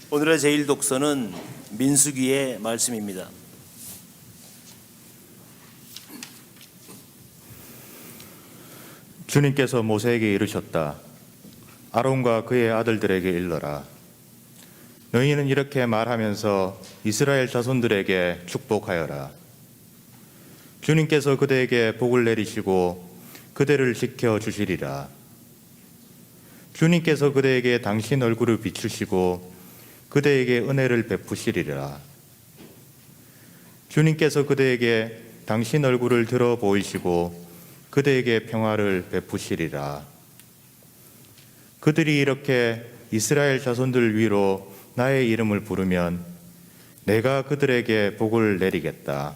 오늘의 제1독서는 민수기의 말씀입니다. 주님께서 모세에게 이르셨다. 아론과 그의 아들들에게 일러라. 너희는 이렇게 말하면서 이스라엘 자손들에게 축복하여라. 주님께서 그대에게 복을 내리시고 그대를 지켜주시리라. 주님께서 그대에게 당신 얼굴을 비추시고 그대에게 은혜를 베푸시리라. 주님께서 그대에게 당신 얼굴을 들어 보이시고 그대에게 평화를 베푸시리라. 그들이 이렇게 이스라엘 자손들 위로 나의 이름을 부르면 내가 그들에게 복을 내리겠다.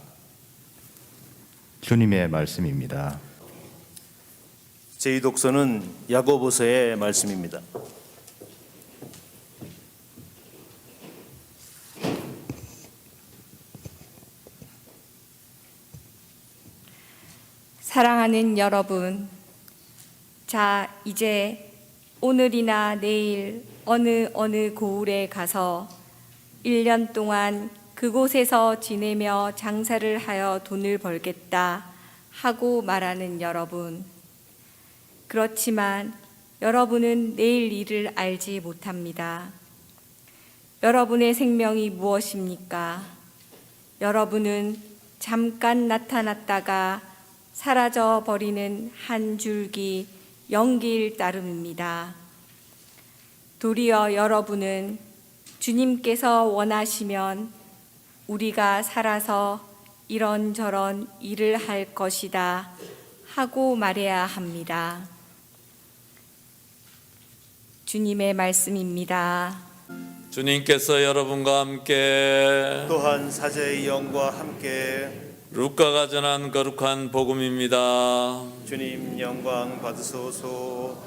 주님의 말씀입니다. 제2독서는 야고보서의 말씀입니다. 사랑하는 여러분, 자, 이제 오늘이나 내일 어느 고을에 가서 1년 동안 그곳에서 지내며 장사를 하여 돈을 벌겠다 하고 말하는 여러분. 그렇지만 여러분은 내일 일을 알지 못합니다. 여러분의 생명이 무엇입니까? 여러분은 잠깐 나타났다가 사라져 버리는 한 줄기 연기일 따름입니다. 도리어 여러분은 주님께서 원하시면 우리가 살아서 이런저런 일을 할 것이다 하고 말해야 합니다. 주님의 말씀입니다. 주님께서 여러분과 함께 또한 사제의 영과 함께 루카가 전한 거룩한 복음입니다. 주님 영광 받으소서.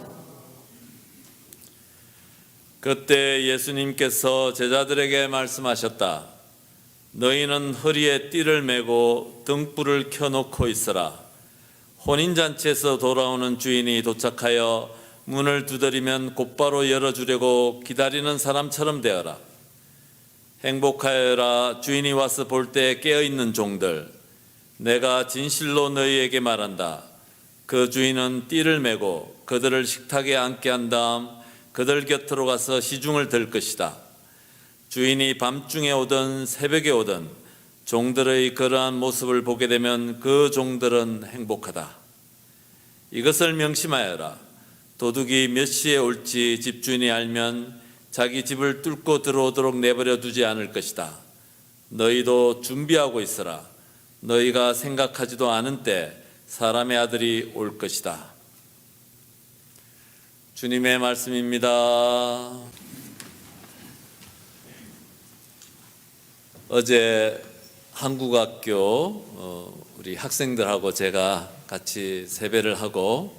그때 예수님께서 제자들에게 말씀하셨다. 너희는 허리에 띠를 메고 등불을 켜놓고 있어라. 혼인잔치에서 돌아오는 주인이 도착하여 문을 두드리면 곧바로 열어주려고 기다리는 사람처럼 되어라. 행복하여라. 주인이 와서 볼 때 깨어있는 종들. 내가 진실로 너희에게 말한다. 그 주인은 띠를 메고 그들을 식탁에 앉게 한 다음 그들 곁으로 가서 시중을 들 것이다. 주인이 밤중에 오든 새벽에 오든 종들의 그러한 모습을 보게 되면 그 종들은 행복하다. 이것을 명심하여라. 도둑이 몇 시에 올지 집주인이 알면 자기 집을 뚫고 들어오도록 내버려 두지 않을 것이다. 너희도 준비하고 있어라. 너희가 생각하지도 않은 때 사람의 아들이 올 것이다. 주님의 말씀입니다. 어제 한국학교 우리 학생들하고 제가 같이 세배를 하고,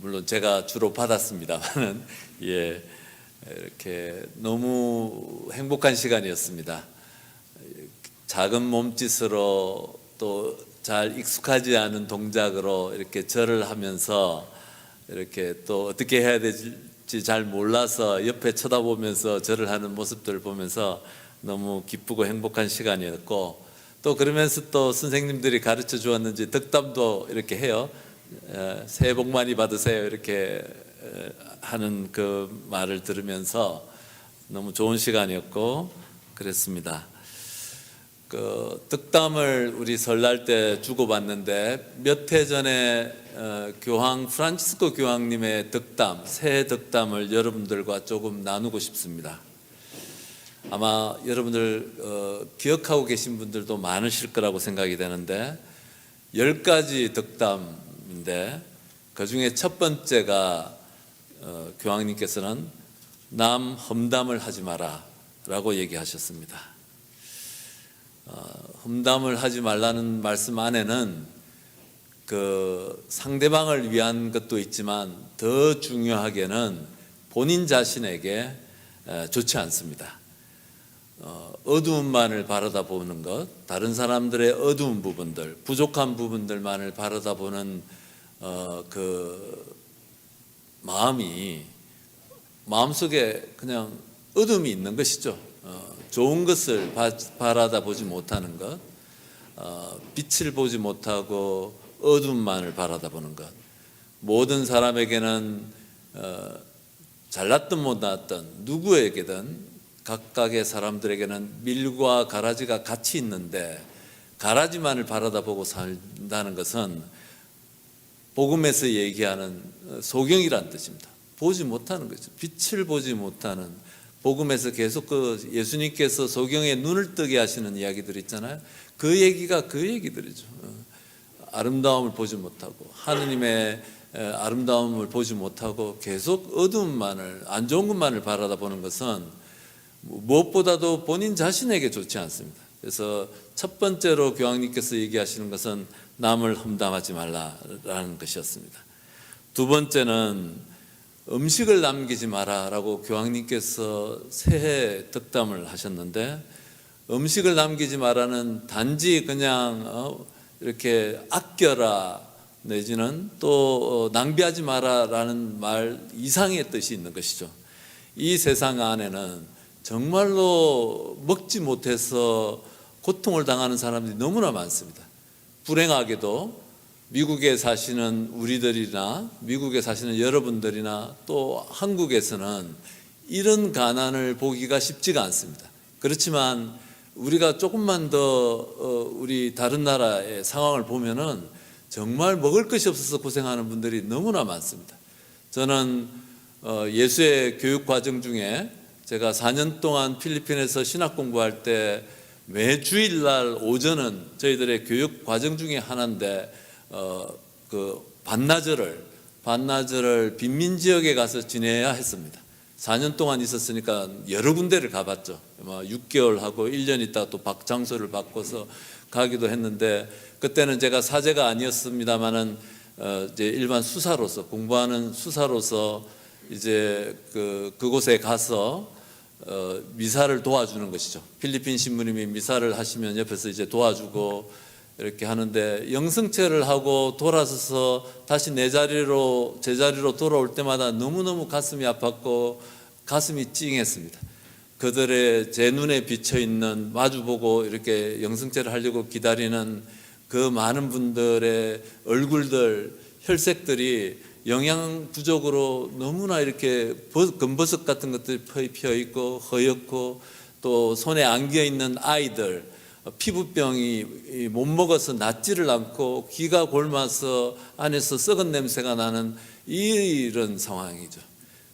물론 제가 주로 받았습니다만은 이렇게 너무 행복한 시간이었습니다. 작은 몸짓으로 또 잘 익숙하지 않은 동작으로 이렇게 절을 하면서 이렇게 또 어떻게 해야 될지 잘 몰라서 옆에 쳐다보면서 절을 하는 모습들을 보면서 너무 기쁘고 행복한 시간이었고, 또 그러면서 또 선생님들이 가르쳐 주었는지 덕담도 이렇게 해요. 새해 복 많이 받으세요 이렇게 하는 그 말을 들으면서 너무 좋은 시간이었고 그랬습니다. 그 덕담을 우리 설날 때 주고받는데 몇 해 전에 교황 프란치스코 교황님의 덕담, 새해 덕담을 여러분들과 조금 나누고 싶습니다. 아마 여러분들 기억하고 계신 분들도 많으실 거라고 생각이 되는데 10가지 덕담인데 그중에 첫 번째가 교황님께서는 남 험담을 하지 마라 라고 얘기하셨습니다. 험담을 하지 말라는 말씀 안에는 그 상대방을 위한 것도 있지만 더 중요하게는 본인 자신에게 좋지 않습니다. 어두움만을 바라다 보는 것, 다른 사람들의 어두운 부분들, 부족한 부분들만을 바라다 보는 그 마음이 마음속에 그냥 어둠이 있는 것이죠. 좋은 것을 바라다 보지 못하는 것, 빛을 보지 못하고 어둠만을 바라다 보는 것. 모든 사람에게는 잘났든 못났든 누구에게든 각각의 사람들에게는 밀과 가라지가 같이 있는데 가라지만을 바라다 보고 산다는 것은 복음에서 얘기하는 소경이란 뜻입니다. 보지 못하는 거죠. 빛을 보지 못하는, 복음에서 계속 그 예수님께서 소경의 눈을 뜨게 하시는 이야기들 있잖아요. 그 얘기가 그 얘기들이죠. 아름다움을 보지 못하고 하느님의 아름다움을 보지 못하고 계속 어두움만을, 안 좋은 것만을 바라다 보는 것은 무엇보다도 본인 자신에게 좋지 않습니다. 그래서 첫 번째로 교황님께서 얘기하시는 것은 남을 험담하지 말라라는 것이었습니다. 두 번째는 음식을 남기지 마라라고 교황님께서 새해 덕담을 하셨는데, 음식을 남기지 마라는 단지 그냥 이렇게 아껴라 내지는 또 낭비하지 마라라는 말 이상의 뜻이 있는 것이죠. 이 세상 안에는 정말로 먹지 못해서 고통을 당하는 사람들이 너무나 많습니다. 불행하게도 미국에 사시는 우리들이나 미국에 사시는 여러분들이나 또 한국에서는 이런 가난을 보기가 쉽지가 않습니다. 그렇지만 우리가 조금만 더 우리 다른 나라의 상황을 보면은 정말 먹을 것이 없어서 고생하는 분들이 너무나 많습니다. 저는 예수의 교육 과정 중에 제가 4년 동안 필리핀에서 신학 공부할 때 매 주일날 오전은 저희들의 교육 과정 중에 하나인데 그 반나절을 빈민 지역에 가서 지내야 했습니다. 4년 동안 있었으니까 여러 군데를 가봤죠. 6개월 하고 1년 있다가 또 장소를 바꿔서 가기도 했는데, 그때는 제가 사제가 아니었습니다만은 이제 일반 수사로서, 공부하는 수사로서 이제 그곳에 가서 미사를 도와주는 것이죠. 필리핀 신부님이 미사를 하시면 옆에서 이제 도와주고 이렇게 하는데, 영성체를 하고 돌아서서 다시 제 자리로 돌아올 때마다 너무너무 가슴이 아팠고 가슴이 찡했습니다. 그들의 제 눈에 비쳐 있는, 마주보고 이렇게 영성체를 하려고 기다리는 그 많은 분들의 얼굴들, 혈색들이 영양 부족으로 너무나 이렇게 검버섯 같은 것들이 피어 있고 허옇고, 또 손에 안겨 있는 아이들 피부병이 못 먹어서 낫지를 않고 귀가 골마서 안에서 썩은 냄새가 나는 이런 상황이죠.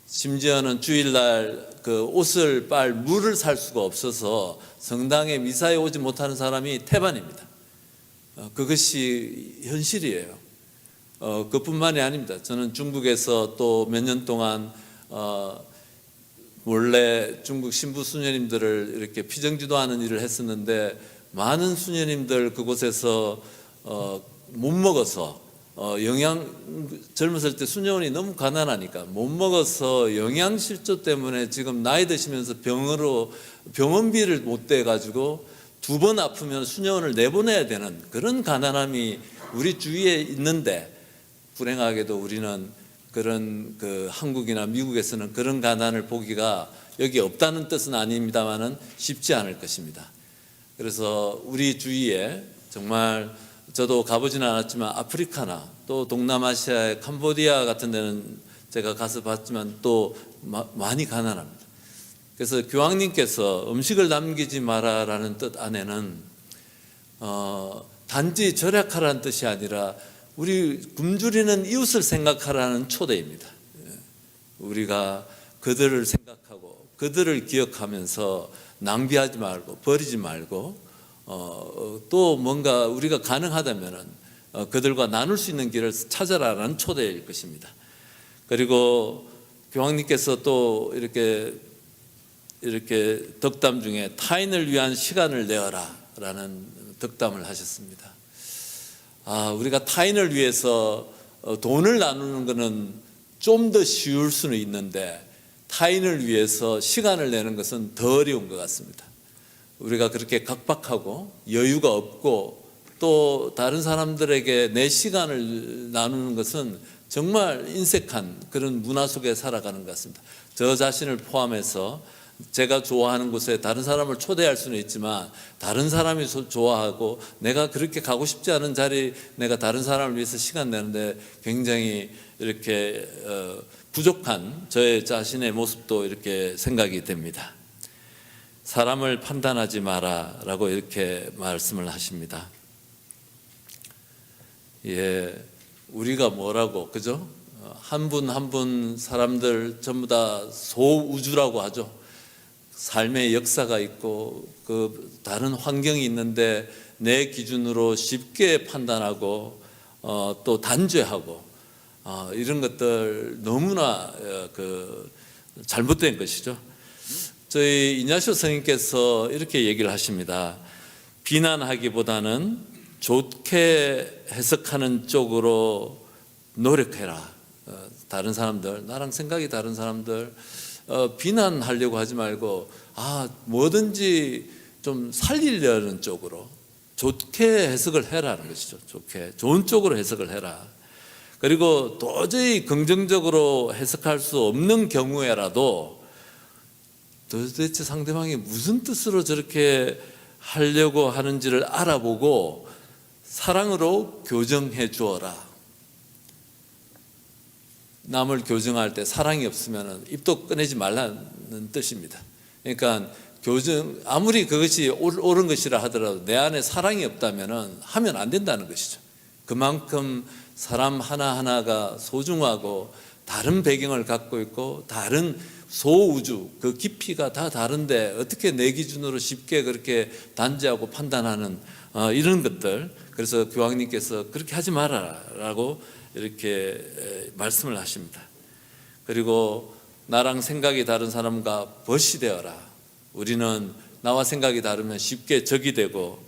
심지어는 주일날 그 옷을 빨 물을 살 수가 없어서 성당에 미사에 오지 못하는 사람이 태반입니다. 그것이 현실이에요. 그뿐만이 아닙니다. 저는 중국에서 또 몇 년 동안 몰래 중국 신부 수녀님들을 이렇게 피정지도하는 일을 했었는데, 많은 수녀님들 그곳에서 못 먹어서 젊었을 때 수녀원이 너무 가난하니까 못 먹어서 영양실조 때문에 지금 나이 드시면서 병원비를 못 대 가지고 2번 아프면 수녀원을 내보내야 되는 그런 가난함이 우리 주위에 있는데, 불행하게도 우리는 그런 한국이나 미국에서는 그런 가난을 보기가 여기 없다는 뜻은 아닙니다만은 쉽지 않을 것입니다. 그래서 우리 주위에 정말, 저도 가보지는 않았지만 아프리카나 또 동남아시아의 캄보디아 같은 데는 제가 가서 봤지만 또 많이 가난합니다. 그래서 교황님께서 음식을 남기지 마라라는 뜻 안에는 단지 절약하라는 뜻이 아니라 우리 굶주리는 이웃을 생각하라는 초대입니다. 우리가 그들을 생각하고 그들을 기억하면서 낭비하지 말고 버리지 말고 또 뭔가 우리가 가능하다면은 그들과 나눌 수 있는 길을 찾아라라는 초대일 것입니다. 그리고 교황님께서 또 이렇게 덕담 중에 타인을 위한 시간을 내어라라는 덕담을 하셨습니다. 우리가 타인을 위해서 돈을 나누는 것은 좀 더 쉬울 수는 있는데, 타인을 위해서 시간을 내는 것은 더 어려운 것 같습니다. 우리가 그렇게 각박하고 여유가 없고 또 다른 사람들에게 내 시간을 나누는 것은 정말 인색한 그런 문화 속에 살아가는 것 같습니다. 저 자신을 포함해서 제가 좋아하는 곳에 다른 사람을 초대할 수는 있지만 다른 사람이 좋아하고 내가 그렇게 가고 싶지 않은 자리 내가 다른 사람을 위해서 시간 내는데 굉장히 이렇게 부족한 저의 자신의 모습도 이렇게 생각이 됩니다. 사람을 판단하지 마라라고 이렇게 말씀을 하십니다. 예, 우리가 뭐라고 그죠? 한 분 한 분 사람들 전부 다 소우주라고 하죠. 삶의 역사가 있고 그 다른 환경이 있는데 내 기준으로 쉽게 판단하고 또 단죄하고 이런 것들 너무나 그 잘못된 것이죠. 저희 이냐쇼 선생님께서 이렇게 얘기를 하십니다. 비난하기보다는 좋게 해석하는 쪽으로 노력해라. 다른 사람들, 나랑 생각이 다른 사람들 비난하려고 하지 말고 뭐든지 좀 살리려는 쪽으로 좋게 해석을 해라는 것이죠. 좋은 쪽으로 해석을 해라. 그리고 도저히 긍정적으로 해석할 수 없는 경우에라도 도대체 상대방이 무슨 뜻으로 저렇게 하려고 하는지를 알아보고 사랑으로 교정해 주어라. 남을 교정할 때 사랑이 없으면 입도 꺼내지 말라는 뜻입니다. 그러니까 아무리 그것이 옳은 것이라 하더라도 내 안에 사랑이 없다면 하면 안 된다는 것이죠. 그만큼 사람 하나하나가 소중하고 다른 배경을 갖고 있고 다른 소우주 그 깊이가 다 다른데 어떻게 내 기준으로 쉽게 그렇게 단죄하고 판단하는 이런 것들. 그래서 교황님께서 그렇게 하지 마라라고 이렇게 말씀을 하십니다. 그리고 나랑 생각이 다른 사람과 벗이 되어라. 우리는 나와 생각이 다르면 쉽게 적이 되고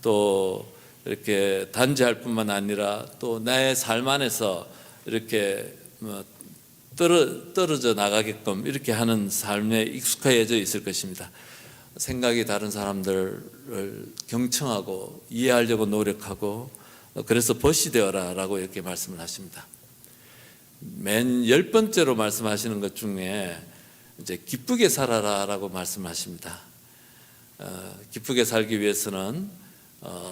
또 이렇게 단죄할 뿐만 아니라 또 나의 삶 안에서 이렇게 떨어져 나가게끔 이렇게 하는 삶에 익숙해져 있을 것입니다. 생각이 다른 사람들을 경청하고 이해하려고 노력하고 그래서 벗이 되어라 라고 이렇게 말씀을 하십니다. 맨 10번째로 말씀하시는 것 중에 이제 기쁘게 살아라 라고 말씀하십니다. 기쁘게 살기 위해서는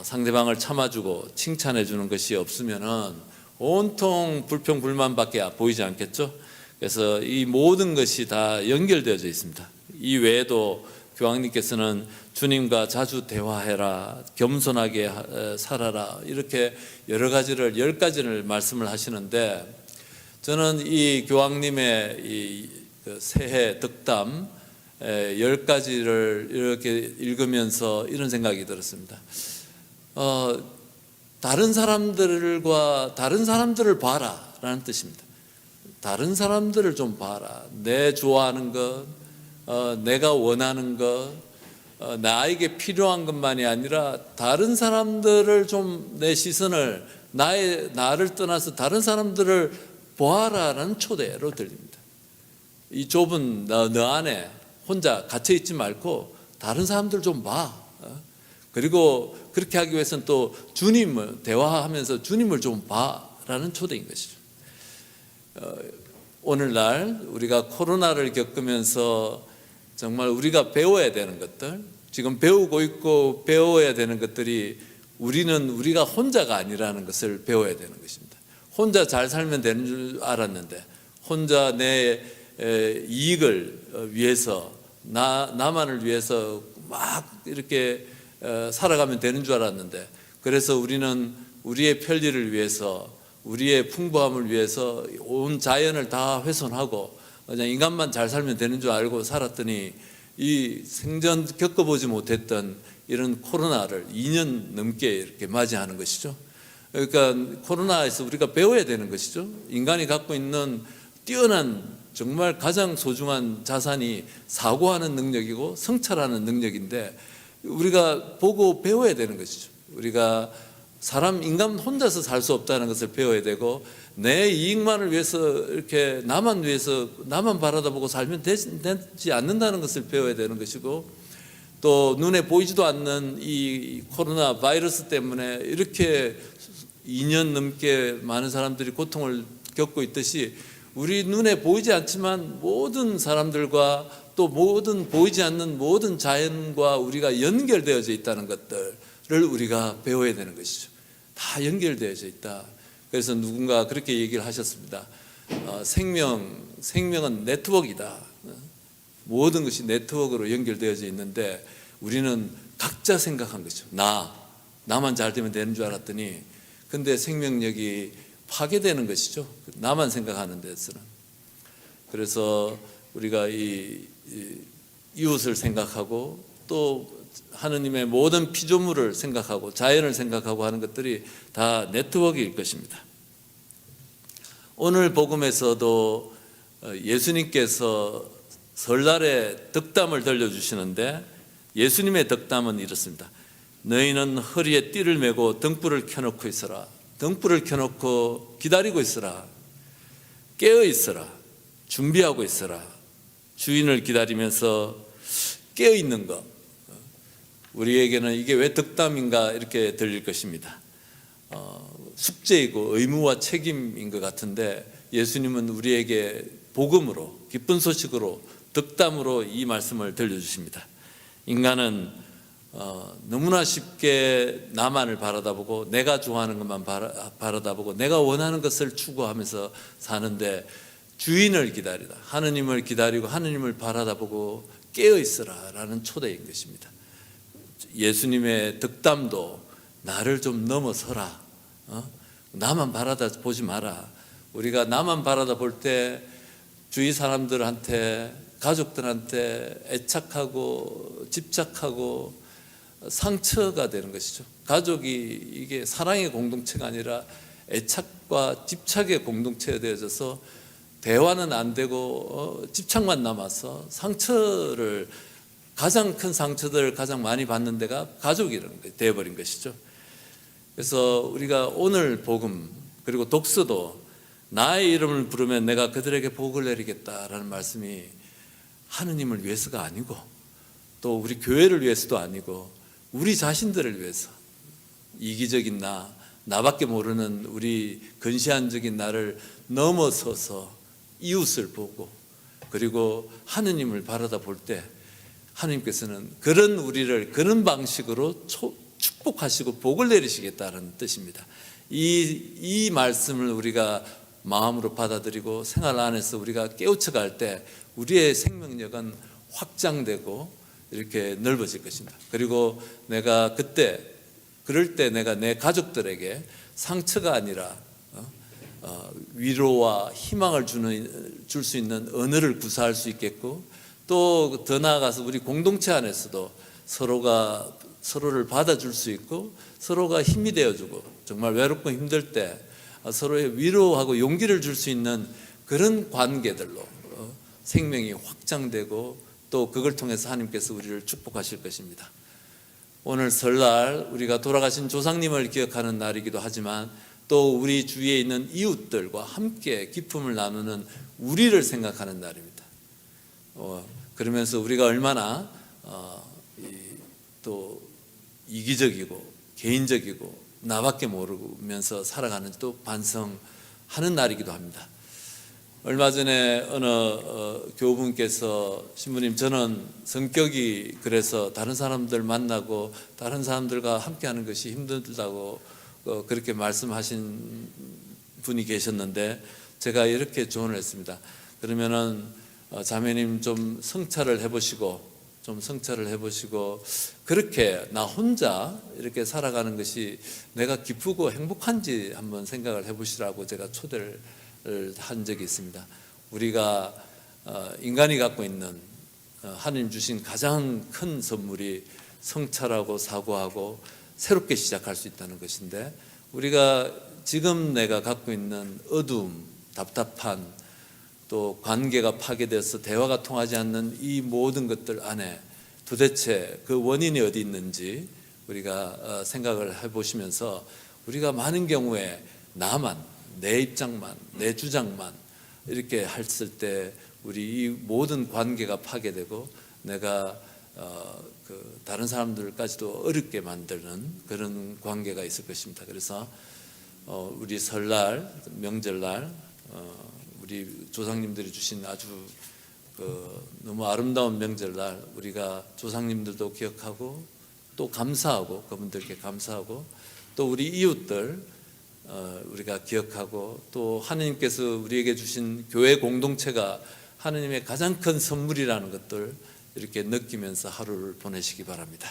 상대방을 참아주고 칭찬해 주는 것이 없으면은 온통 불평 불만밖에 보이지 않겠죠. 그래서 이 모든 것이 다 연결되어져 있습니다. 이 외에도 교황님께서는 주님과 자주 대화해라, 겸손하게 살아라 이렇게 여러 가지를 10가지를 말씀을 하시는데 저는 이 교황님의 이 새해 덕담 10가지를 이렇게 읽으면서 이런 생각이 들었습니다. 다른 사람들을 봐라 라는 뜻입니다. 다른 사람들을 좀 봐라. 내 좋아하는 것, 내가 원하는 것, 나에게 필요한 것만이 아니라 다른 사람들을 좀 내 시선을 나를 떠나서 다른 사람들을 보아라라는 초대로 들립니다. 이 좁은 너 안에 혼자 갇혀 있지 말고 다른 사람들 좀 봐. 그리고 그렇게 하기 위해서는 또 주님을 대화하면서 주님을 좀 봐라는 초대인 것이죠. 오늘날 우리가 코로나를 겪으면서 정말 우리가 배워야 되는 것들, 지금 배우고 있고 배워야 되는 것들이 우리가 혼자가 아니라는 것을 배워야 되는 것입니다. 혼자 잘 살면 되는 줄 알았는데 혼자 내 이익을 위해서 나만을 위해서 막 이렇게 살아가면 되는 줄 알았는데 그래서 우리는 우리의 편리를 위해서 우리의 풍부함을 위해서 온 자연을 다 훼손하고 그냥 인간만 잘 살면 되는 줄 알고 살았더니 이 생전 겪어보지 못했던 이런 코로나를 2년 넘게 이렇게 맞이하는 것이죠. 그러니까 코로나에서 우리가 배워야 되는 것이죠. 인간이 갖고 있는 뛰어난 정말 가장 소중한 자산이 사고하는 능력이고 성찰하는 능력인데 우리가 보고 배워야 되는 것이죠. 우리가 인간 혼자서 살 수 없다는 것을 배워야 되고 내 이익만을 위해서 이렇게 나만 바라다보고 살면 되지 않는다는 것을 배워야 되는 것이고 또 눈에 보이지도 않는 이 코로나 바이러스 때문에 이렇게 2년 넘게 많은 사람들이 고통을 겪고 있듯이 우리 눈에 보이지 않지만 모든 사람들과 또 모든 보이지 않는 모든 자연과 우리가 연결되어져 있다는 것들을 우리가 배워야 되는 것이죠. 다 연결되어져 있다. 그래서 누군가 그렇게 얘기를 하셨습니다. 생명은 네트워크이다. 모든 것이 네트워크로 연결되어져 있는데 우리는 각자 생각한 거죠. 나만 잘 되면 되는 줄 알았더니 근데 생명력이 파괴되는 것이죠. 나만 생각하는 데서는. 그래서 우리가 이웃을 생각하고 또 하느님의 모든 피조물을 생각하고 자연을 생각하고 하는 것들이 다 네트워크일 것입니다. 오늘 복음에서도 예수님께서 설날에 덕담을 들려주시는데 예수님의 덕담은 이렇습니다. 너희는 허리에 띠를 메고 등불을 켜놓고 있어라. 등불을 켜놓고 기다리고 있어라. 깨어 있어라. 준비하고 있어라. 주인을 기다리면서 깨어 있는 것. 우리에게는 이게 왜 덕담인가 이렇게 들릴 것입니다. 숙제이고 의무와 책임인 것 같은데 예수님은 우리에게 복음으로 기쁜 소식으로 덕담으로 이 말씀을 들려주십니다. 인간은 너무나 쉽게 나만을 바라다보고 내가 좋아하는 것만 바라다보고 내가 원하는 것을 추구하면서 사는데 주인을 기다리다 하느님을 기다리고 하느님을 바라다보고 깨어있으라 라는 초대인 것입니다. 예수님의 덕담도 나를 좀 넘어서라. 나만 바라다보지 마라. 우리가 나만 바라다볼 때 주위 사람들한테 가족들한테 애착하고 집착하고 상처가 되는 것이죠. 가족이 이게 사랑의 공동체가 아니라 애착과 집착의 공동체가 되어져서 대화는 안 되고 집착만 남아서 상처를 가장 큰 상처들을 가장 많이 받는 데가 가족이라는 게 되어버린 것이죠. 그래서 우리가 오늘 복음 그리고 독서도 나의 이름을 부르면 내가 그들에게 복을 내리겠다라는 말씀이 하느님을 위해서가 아니고 또 우리 교회를 위해서도 아니고 우리 자신들을 위해서 이기적인 나밖에 모르는 우리 근시안적인 나를 넘어서서 이웃을 보고 그리고 하느님을 바라다 볼 때 하느님께서는 그런 우리를 그런 방식으로 축복하시고 복을 내리시겠다는 뜻입니다. 이 말씀을 우리가 마음으로 받아들이고 생활 안에서 우리가 깨우쳐갈 때 우리의 생명력은 확장되고 이렇게 넓어질 것입니다. 그리고 내가 그럴 때 내가 내 가족들에게 상처가 아니라 위로와 희망을 줄 수 있는 언어를 구사할 수 있겠고 또 더 나아가서 우리 공동체 안에서도 서로를 받아줄 수 있고 서로가 힘이 되어주고 정말 외롭고 힘들 때 서로의 위로하고 용기를 줄 수 있는 그런 관계들로 생명이 확장되고 또 그걸 통해서 하나님께서 우리를 축복하실 것입니다. 오늘 설날 우리가 돌아가신 조상님을 기억하는 날이기도 하지만 또 우리 주위에 있는 이웃들과 함께 기쁨을 나누는 우리를 생각하는 날입니다. 그러면서 우리가 얼마나 또 이기적이고 개인적이고 나밖에 모르면서 살아가는 또 반성하는 날이기도 합니다. 얼마 전에 어느 교우분께서 신부님 저는 성격이 그래서 다른 사람들 만나고 다른 사람들과 함께하는 것이 힘들다고 그렇게 말씀하신 분이 계셨는데 제가 이렇게 조언을 했습니다. 그러면은 자매님 좀 성찰을 해보시고 그렇게 나 혼자 이렇게 살아가는 것이 내가 기쁘고 행복한지 한번 생각을 해보시라고 제가 초대를 한 적이 있습니다. 우리가 인간이 갖고 있는 하나님 주신 가장 큰 선물이 성찰하고 사고하고 새롭게 시작할 수 있다는 것인데 우리가 지금 내가 갖고 있는 어두움, 답답한 또 관계가 파괴돼서 대화가 통하지 않는 이 모든 것들 안에 도대체 그 원인이 어디 있는지 우리가 생각을 해보시면서 우리가 많은 경우에 나만 내 입장만 내 주장만 이렇게 했을 때 우리 이 모든 관계가 파괴되고 내가 다른 사람들까지도 어렵게 만드는 그런 관계가 있을 것입니다. 그래서 우리 설날 명절날 우리 조상님들이 주신 아주 너무 아름다운 명절날 우리가 조상님들도 기억하고 또 감사하고 그분들께 감사하고 또 우리 이웃들 우리가 기억하고 또 하느님께서 우리에게 주신 교회 공동체가 하느님의 가장 큰 선물이라는 것들 이렇게 느끼면서 하루를 보내시기 바랍니다.